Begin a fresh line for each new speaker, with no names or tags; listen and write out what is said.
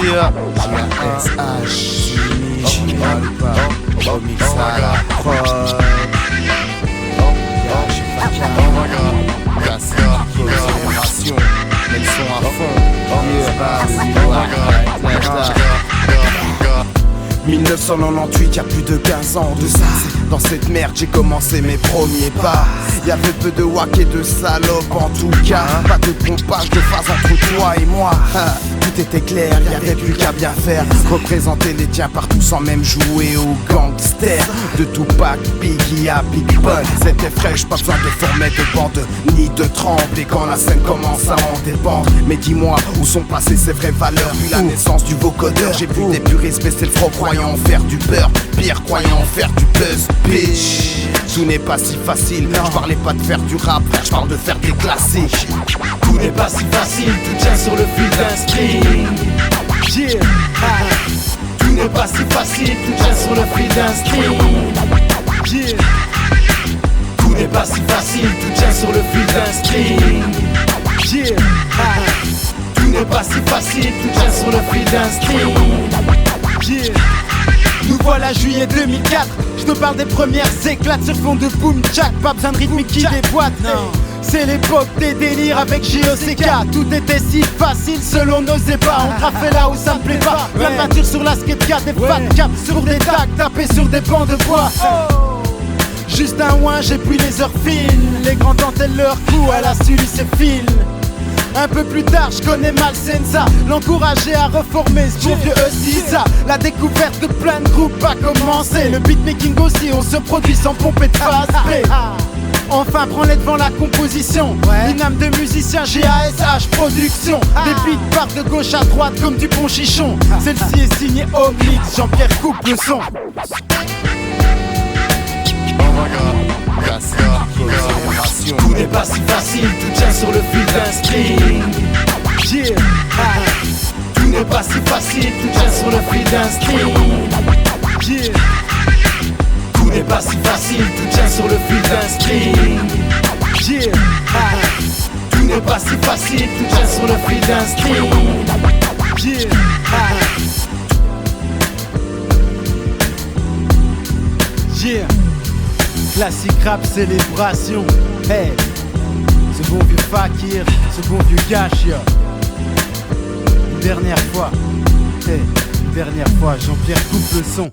JASH, remix à la prod. Classique, génération, elles sont à fond. 1998, y'a plus de 15 ans de ça. Dans cette merde j'ai commencé mes premiers pas. Y'avait peu de wack et de salopes en tout cas. Pas de pompage de phase entre toi et moi. Tout était clair, y'avait plus qu'à bien faire. Représenter les tiens partout sans même jouer au gangster. De Tupac, Biggie à Big Pun. C'était fraîche, pas besoin de former de bande ni de trembler quand la scène commence à en dépendre. Mais dis-moi, où sont passées ces vraies valeurs? Vu la naissance du vocodeur, j'ai vu des puristes baisser le froid, croyant faire du beurre. Pire, croyant faire du buzz, bitch. Tout n'est pas si facile, je parlais pas de faire du rap, frère, je parle de faire des classiques.
Tout n'est pas si facile, tout tient sur le fil d'un string. Yeah. Tout n'est pas si facile, tout tient sur le fil d'un string. Yeah. Tout n'est pas si facile, tout tient sur le fil d'un string. Yeah. Tout n'est pas si facile, tout tient sur le fil d'un string. Yeah. Nous voilà juillet 2004. Je te parle des premières éclates sur fond de boom jack. Pas besoin de rythme qui déboîte. Non. C'est l'époque des délires avec JOCK. Tout était si facile selon nos ébats. On graffait là où ça me plaît pas. Plein de peinture sur la skate 4, des fat caps sur des tacs, tapés sur des bancs de bois. Juste un ouinge et puis les heures filent. Les grands dentelles leur cou, elle a su ses fils. Un peu plus tard, je connais mal Senza, l'encourager à reformer ce bon vieux E6A. La découverte de plein de groupes a commencé. Le beatmaking aussi, on se produit sans pomper de phase B. Enfin, prends-les devant la composition. Une âme de musicien, JASH Production. Des beats partent de gauche à droite comme du bon chichon. Celle-ci est signée Omnix, Jean-Pierre coupe le son. Tout n'est pas si facile, tout tient sur le fil d'un string. Yeah. Tout n'est pas si facile, tout tient sur le fil d'un string. Yeah. Tout n'est pas si facile, tout tient sur le fil d'un string. Yeah. Tout n'est pas si facile, tout tient sur le fil d'un string. Yeah. Yeah. Classique rap célébration. Hey, ce bon vieux Fakir, ce bon vieux Gachia. Une dernière fois, hey, une dernière fois, Jean-Pierre coupe le son.